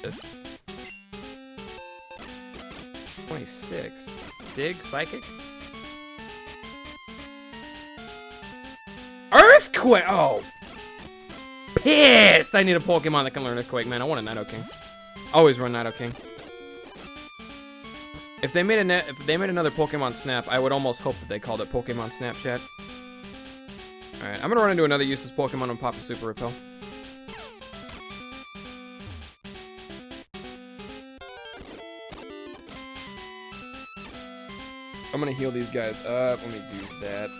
this? 26. Dig, Psychic. Earthquake! Oh! Piss! I need a Pokemon that can learn Earthquake, man. I want a Nido King. Always run Nido King. If they made another Pokemon Snap, I would almost hope that they called it Pokemon Snapchat. Alright, I'm gonna run into another useless Pokemon and pop a Super Repel. I'm gonna heal these guys up. Let me use that.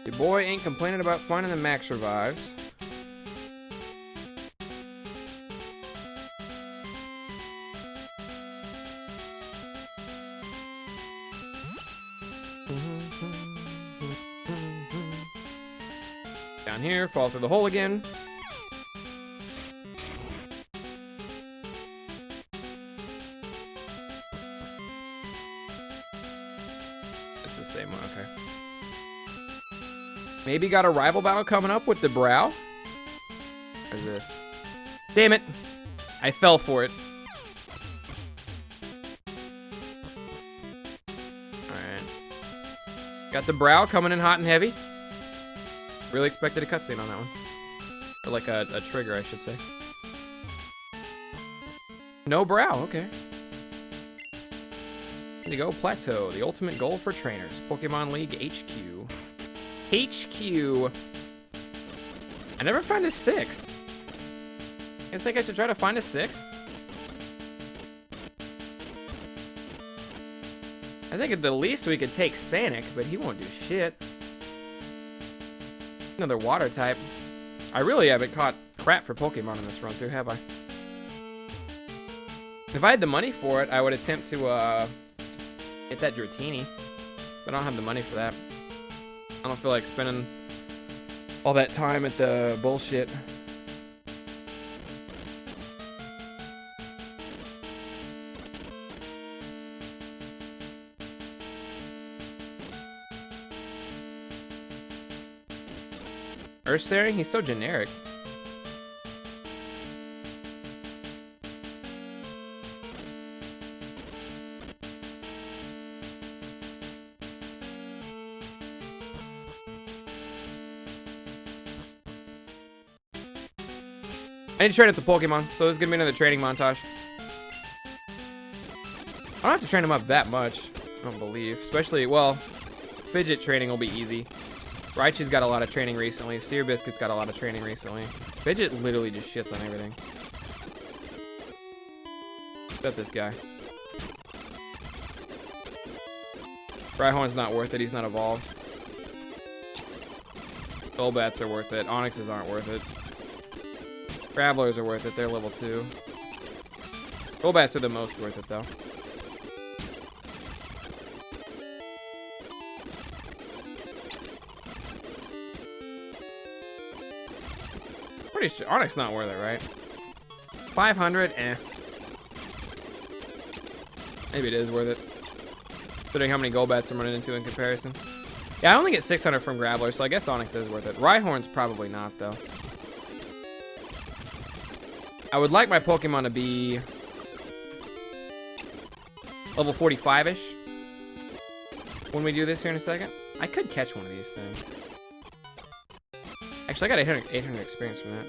Your boy ain't complaining about finding the max revives. Down here, fall through the hole again. It's the same one, okay. Maybe got a rival battle coming up with the Brow? What is this? Damn it! I fell for it. Alright. Got the Brow coming in hot and heavy. Really expected a cutscene on that one. Or like a trigger, I should say. No Brow, okay. There you go, Plateau, the ultimate goal for trainers. Pokemon League HQ. HQ. I never find a 6th. You guys think I should try to find a 6th? I think at the least we could take Sanic, but he won't do shit. Another water type. I really haven't caught crap for Pokemon in this run through, have I? If I had the money for it, I would attempt to get that Dratini. But I don't have the money for that. I don't feel like spending all that time at the bullshit. Ursaring? He's so generic. I need to train up the Pokemon, so this is gonna be another training montage. I don't have to train him up that much, I don't believe. Especially, well, Fidget training will be easy. Raichu's got a lot of training recently. Sear Biscuit's got a lot of training recently. Fidget literally just shits on everything. Except this guy. Rhyhorn's not worth it, he's not evolved. Golbats are worth it, Onyxes aren't worth it. Gravelers are worth it, they're level 2. Golbats are the most worth it, though. Pretty sure Onyx not worth it, right? 500, eh. Maybe it is worth it. Considering how many Golbats I'm running into in comparison. Yeah, I only get 600 from Graveler, so I guess Onyx is worth it. Rhyhorn's probably not, though. I would like my Pokemon to be level 45-ish when we do this here in a second. I could catch one of these things. Actually, I got 800 experience from that.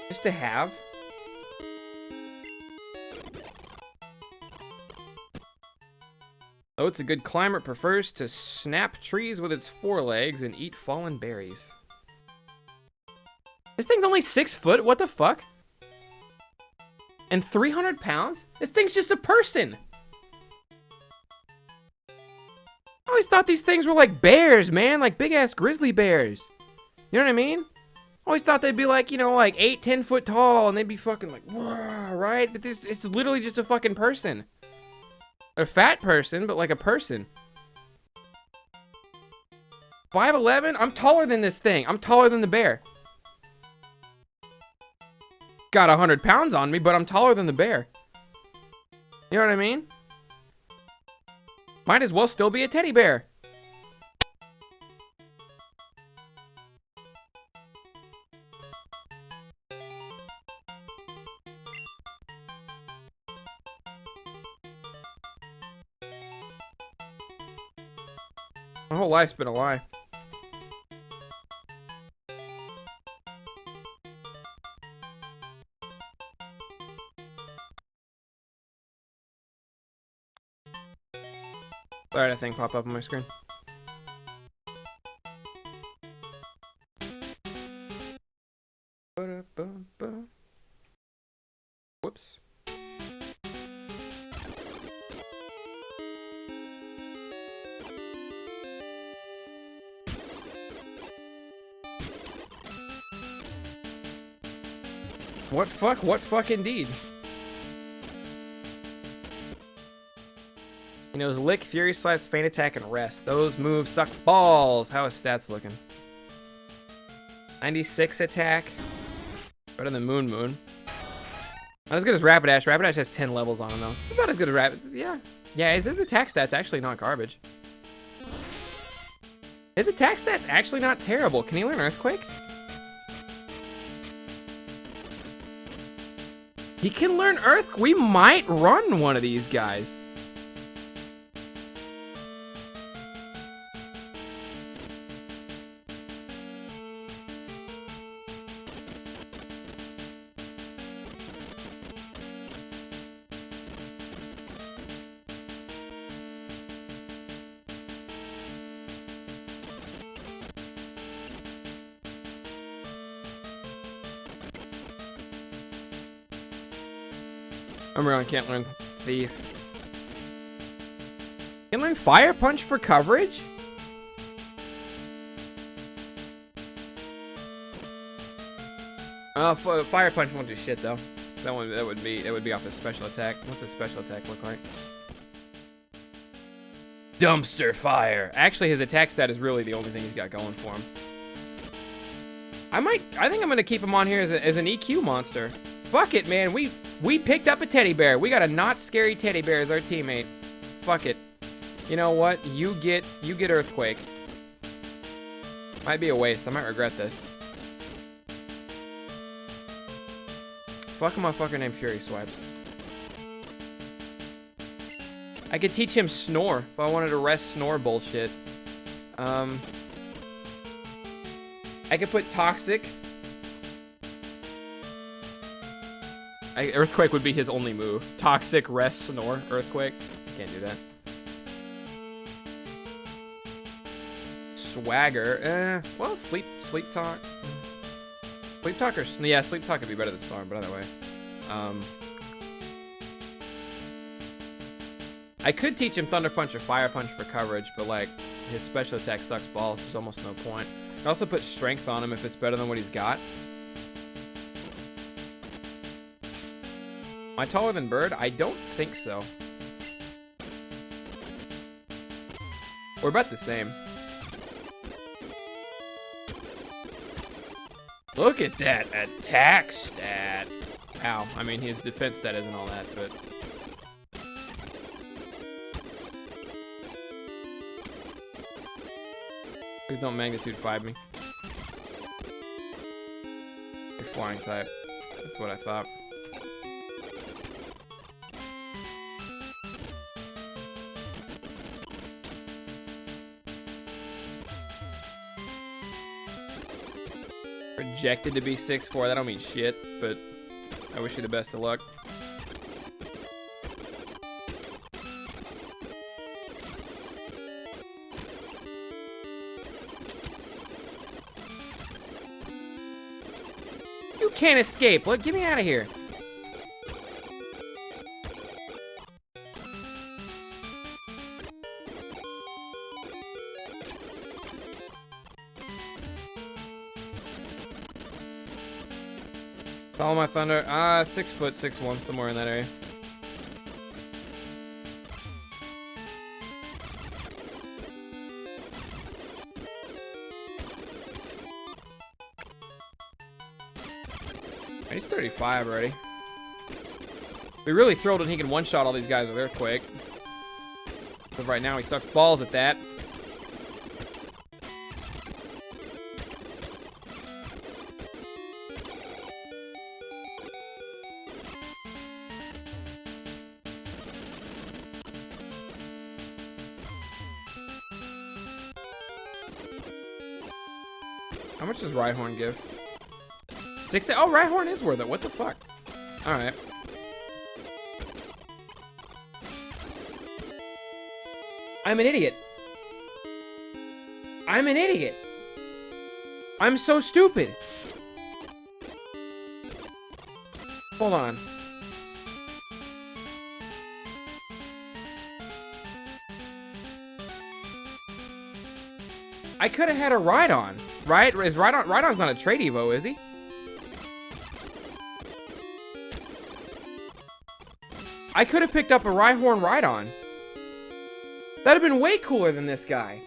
Just to have. Oh, it's a good climber. It prefers to snap trees with its forelegs and eat fallen berries. This thing's only 6 foot? What the fuck? And 300 pounds? This thing's just a person! I always thought these things were like bears, man. Like big-ass grizzly bears. You know what I mean? I always thought they'd be like, you know, like 8, 10 foot tall, and they'd be fucking like, whoa, right? But this, it's literally just a fucking person. A fat person, but like a person. 5'11"? I'm taller than this thing. I'm taller than the bear. Got 100 pounds on me, but I'm taller than the bear. You know what I mean? Might as well still be a teddy bear. My whole life's been a lie. Sorry, that thing popped up on my screen. Whoops. What fuck? What fuck indeed? He knows Lick, Fury Slice, Feint Attack, and Rest. Those moves suck balls. How is stats looking? 96 attack. Better than Moon Moon. Not as good as Rapidash. Rapidash has 10 levels on him though. It's about as good as Rapidash. Yeah. Yeah, his attack stats actually not garbage. His attack stats actually not terrible. Can he learn Earthquake? He can learn Earthquake. We might run one of these guys. I can't learn Thief. Can learn Fire Punch for coverage? Fire Punch won't do shit though. That would be off his special attack. What's his special attack look like? Dumpster Fire. Actually, his attack stat is really the only thing he's got going for him. I think I'm gonna keep him on here as an EQ monster. Fuck it, man. We picked up a teddy bear. We got a not scary teddy bear as our teammate. Fuck it. You know what? You get Earthquake. Might be a waste. I might regret this. Fuck a motherfucker named Fury Swipes. I could teach him Snore if I wanted to rest Snore bullshit. I could put Toxic. Earthquake would be his only move. Toxic, Rest, Snore, Earthquake. Can't do that. Swagger. Well, Sleep Talk. Sleep Talk or... Yeah, Sleep Talk would be better than Storm, but either way. I could teach him Thunder Punch or Fire Punch for coverage, but, like, his special attack sucks balls. There's almost no point. I could also put Strength on him if it's better than what he's got. Am I taller than Bird? I don't think so. We're about the same. Look at that attack stat. Ow. I mean, his defense stat isn't all that, but... Please don't magnitude 5 me. You're flying type. That's what I thought. Projected to be 6'4". That don't mean shit, but I wish you the best of luck. You can't escape. Look, get me out of here. Follow my thunder. 6 foot, 6'1", somewhere in that area. He's 35 already. We really thrilled when he can one-shot all these guys with Earthquake. But right now he sucks balls at that. How much does Rhyhorn give? 60. Oh, Rhyhorn is worth it. What the fuck? Alright. I'm an idiot. I'm an idiot. I'm so stupid. Hold on. I could have had a Rhyhorn, right? Rhyhorn's not a trade Evo, is he? I could have picked up a Rhyhorn. That'd have been way cooler than this guy.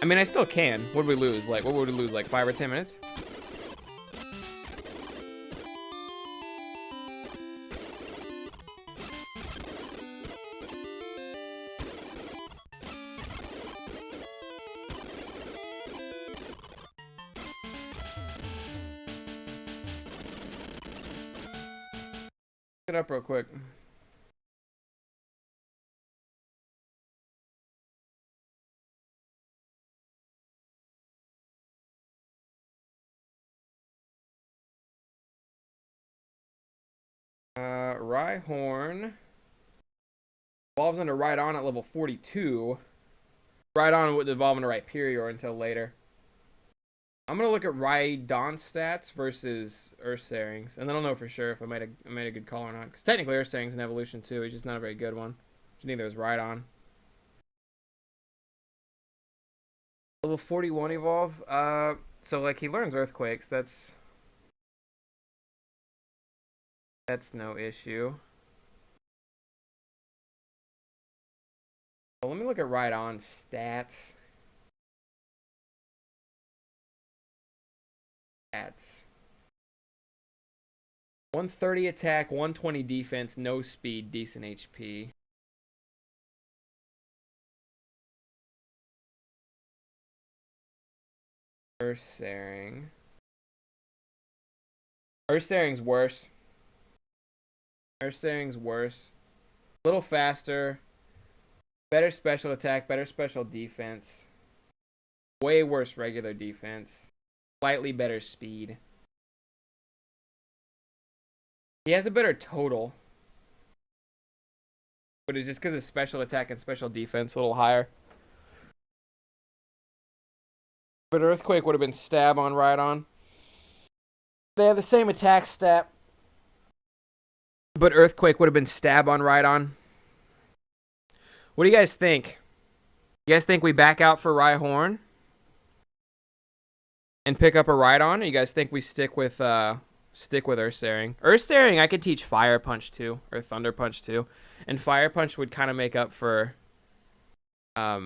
I mean, I still can. What would we lose? Like, what would we lose? Like 5 or 10 minutes? Look it up real quick. Rhyhorn evolves into Rhyhorn at level 42. Rhyhorn wouldn't evolve into Rhyperior until later. I'm gonna look at Rhyhorn stats versus Ursaring's, and then I'll know for sure if I made a good call or not. Because technically Ursaring's an evolution too. He's just not a very good one. Neither is Rhyhorn. Level 41 evolve. So like he learns Earthquakes. That's no issue. Well, let me look at Rhyhorn stats. 130 attack, 120 defense, no speed, decent HP. Ursaring. Ursaring's worse. Ursaring's worse. A little faster. Better special attack, better special defense. Way worse regular defense. Slightly better speed. He has a better total. But it's just because his special attack and special defense a little higher. But Earthquake would have been stab on Rhyhorn. They have the same attack stat. But Earthquake would have been stab on Rhyhorn. What do you guys think? You guys think we back out for Rhyhorn? And pick up a Rhyhorn? Or you guys think we stick with Ursaring? Ursaring I could teach Fire Punch too. Or Thunder Punch too. And Fire Punch would kind of make up for how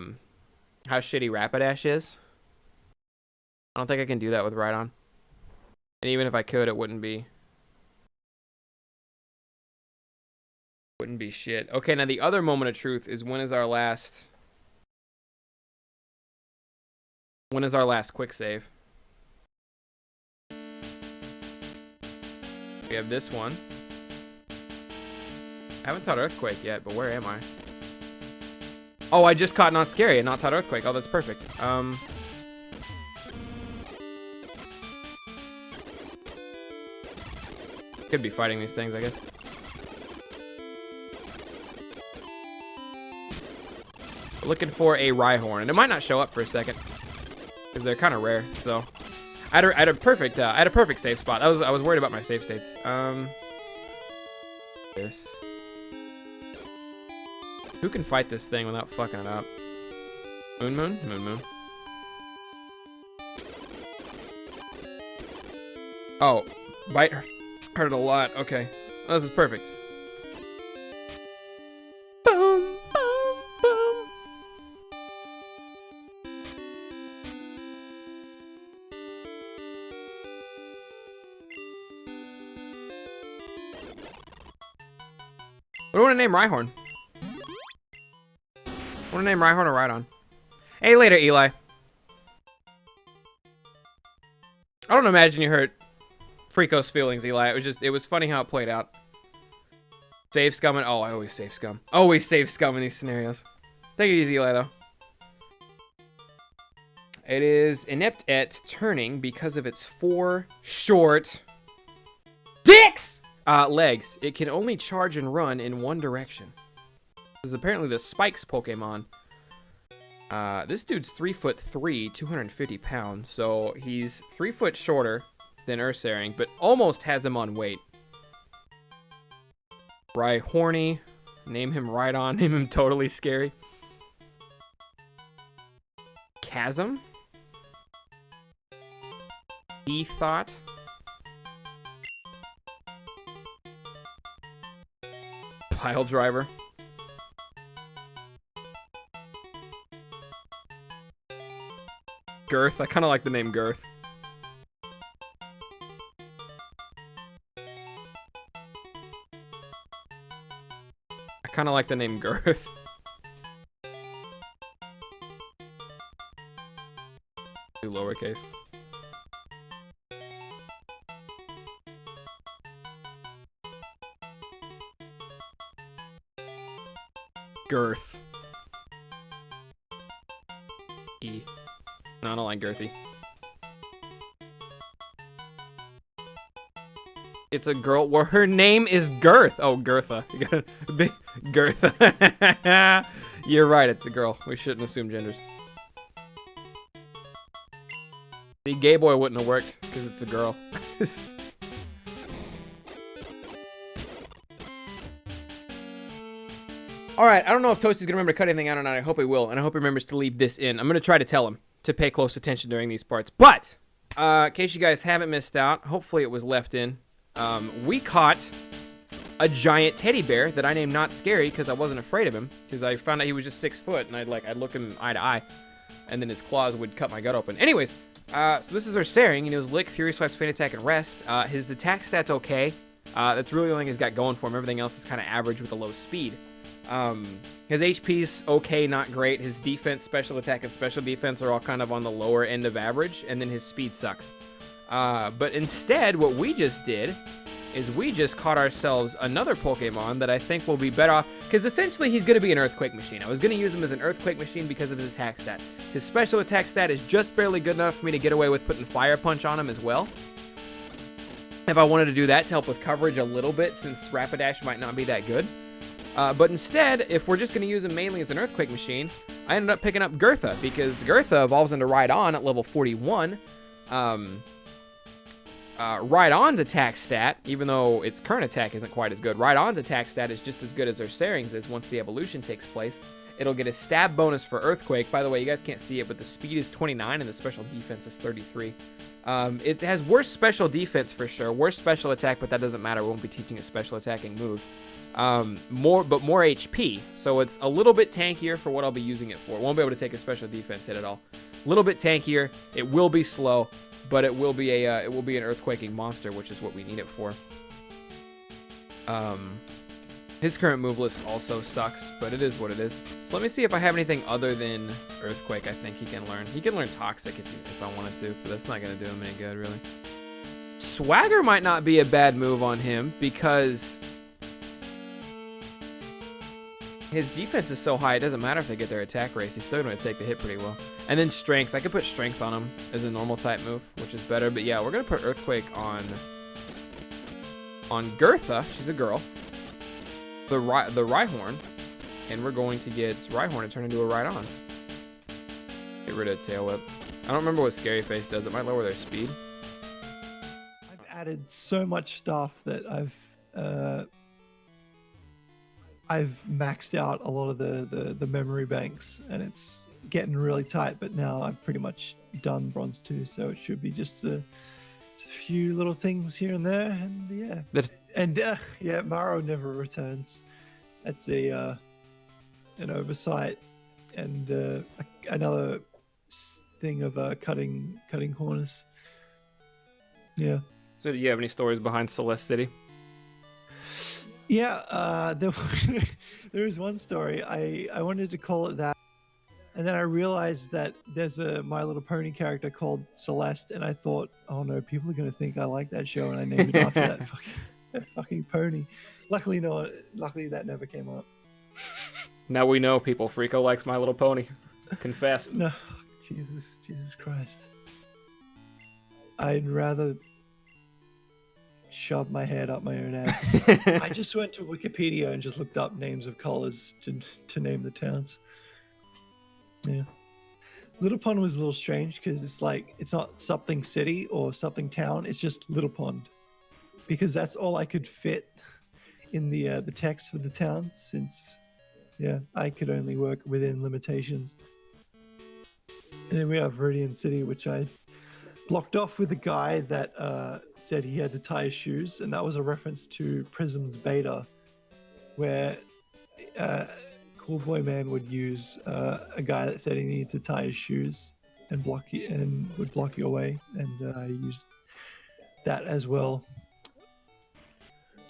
shitty Rapidash is. I don't think I can do that with Rhyhorn. And even if I could, it wouldn't be shit. Okay, now the other moment of truth is when is our last quick save? We have this one. I haven't taught Earthquake yet, but where am I? Oh, I just caught Not Scary and not taught Earthquake. Oh, that's perfect. Could be fighting these things, I guess. Looking for a Rhyhorn, and it might not show up for a second because they're kind of rare. So I had a perfect safe spot. I was worried about my save states. This. Who can fight this thing without fucking it up? Moon. Oh, bite hurt a lot. Okay, oh, this is perfect. Boom, boom, boom. What do I want to name Rhyhorn? I want to name Rhyhorn or Rhydon. Hey, later, Eli. I don't imagine you hurt Freako's feelings, Eli. It was funny how it played out. Save scum and, oh, I always save scum. Always save scum in these scenarios. Take it easy, Eli, though. It is inept at turning because of its 4 short dicks! Legs. It can only charge and run in one direction. This is apparently the Spikes Pokemon. This dude's 3'3", 250 pounds, so he's 3 foot shorter than Ursaring, but almost has him on weight. Rhyhorny. Name him Rhydon. Name him totally scary. Chasm. Thought. Pile driver. Girth. I kind of like the name Girth. I kind of like the name Girth. Do lowercase. Girth. E. No, I don't like girthy. It's a girl. Well, her name is Girth. Oh, Girtha. You got a big Girtha. You're right. It's a girl. We shouldn't assume genders. The gay boy wouldn't have worked because it's a girl. Alright, I don't know if Toasty's gonna remember to cut anything out or not. I hope he will, and I hope he remembers to leave this in. I'm gonna try to tell him to pay close attention during these parts. But, in case you guys haven't missed out, hopefully it was left in, we caught a giant teddy bear that I named Not Scary because I wasn't afraid of him, because I found out he was just 6 foot, and I'd look him eye to eye, and then his claws would cut my gut open. Anyways, so this is Ursaring, and he was Lick, Fury Swipes, Feint Attack, and Rest. His attack stat's okay. That's really the only thing he's got going for him. Everything else is kind of average with a low speed. His HP's okay, not great. His defense, special attack, and special defense are all kind of on the lower end of average, and then his speed sucks. But instead, what we just did is we just caught ourselves another Pokemon that I think will be better off, because essentially he's going to be an Earthquake machine. I was going to use him as an Earthquake machine because of his attack stat. His special attack stat is just barely good enough for me to get away with putting Fire Punch on him as well. If I wanted to do that to help with coverage a little bit, since Rapidash might not be that good. But instead, if we're just going to use him mainly as an Earthquake machine, I ended up picking up Girtha, because Girtha evolves into Rhydon at level 41. Rhydon's attack stat, even though its current attack isn't quite as good, Rhydon's attack stat is just as good as Ursaring's is once the evolution takes place. It'll get a stab bonus for Earthquake. By the way, you guys can't see it, but the speed is 29 and the special defense is 33. It has worse special defense for sure, worse special attack, but that doesn't matter. We won't be teaching it special attacking moves. More HP, so it's a little bit tankier for what I'll be using it for. It won't be able to take a special defense hit at all. A little bit tankier. It will be slow, but it will be an earthquaking monster, which is what we need it for. His current move list also sucks, but it is what it is. So let me see if I have anything other than Earthquake I think he can learn. He can learn Toxic if I wanted to, but that's not going to do him any good, really. Swagger might not be a bad move on him, because his defense is so high, it doesn't matter if they get their attack race. He's still going to take the hit pretty well. And then Strength. I could put Strength on him as a normal type move, which is better. But yeah, we're going to put Earthquake on Girtha. She's a girl. The Rhyhorn. And we're going to get Rhyhorn to turn into a Rhydon. Get rid of Tail Whip. I don't remember what Scary Face does. It might lower their speed. I've added so much stuff that I've maxed out a lot of the memory banks, and it's getting really tight, but now I've pretty much done Bronze 2, so it should be just a few little things here and there, and yeah. Yeah, Maro never returns. That's an oversight, and another thing of cutting corners. Yeah. So do you have any stories behind Celeste City? Yeah, there was one story. I wanted to call it that, and then I realized that there's a My Little Pony character called Celeste, and I thought, oh no, people are gonna think I like that show, and I named it after that fucking pony. Luckily, no. Luckily, that never came up. Now we know, people. Frico likes My Little Pony. Confess. No, Jesus Christ. I'd rather shove my head up my own ass. I just went to Wikipedia and just looked up names of collars to name the towns. Yeah. Little Pond was a little strange because it's like it's not something city or something town. It's just Little Pond, because that's all I could fit in the text of the town. Since I could only work within limitations. And then we have Viridian City, which I blocked off with a guy that said he had to tie his shoes, and that was a reference to Prism's beta, where Cool Boy Man would use a guy that said he needed to tie his shoes and block you, and would block your way, and I used that as well.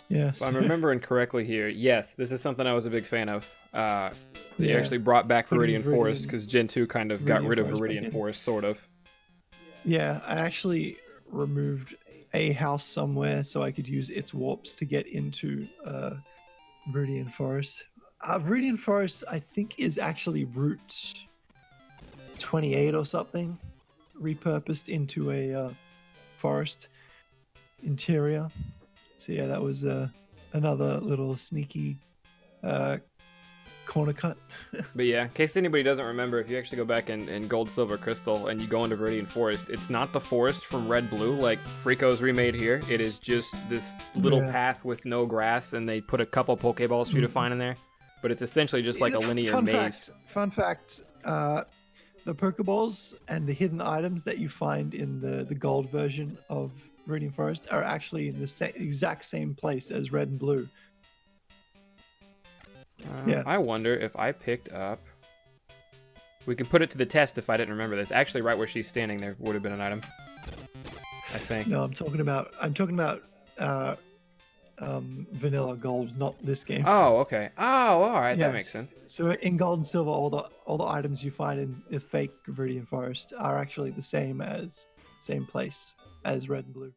Yeah. If I'm remembering correctly here, yes, this is something I was a big fan of. They actually brought back Viridian Forest because Gen 2 kind of got rid of Viridian Forest, sort of. Yeah, I actually removed a house somewhere so I could use its warps to get into Viridian Forest. Viridian Forest, I think, is actually Route 28 or something, repurposed into a forest interior. So yeah, that was another little sneaky corner cut. But yeah, in case anybody doesn't remember, if you actually go back in Gold, Silver, Crystal, and you go into Viridian Forest, it's not the forest from Red, Blue like Frico's remade here. It is just this little path with no grass, and they put a couple Pokeballs for you to find in there. But it's essentially just like a linear maze. Fun fact, the Pokeballs and the hidden items that you find in the Gold version of Viridian Forest are actually in the exact same place as Red and Blue. Yeah. I wonder if I picked up... We can put it to the test if I didn't remember this. Actually, right where she's standing there would have been an item. I think. No, I'm talking about Vanilla Gold, not this game. Oh, okay. Oh, all right. Yes. That makes sense. So in Gold and Silver, all the items you find in the fake Viridian Forest are actually the same place as Red and Blue.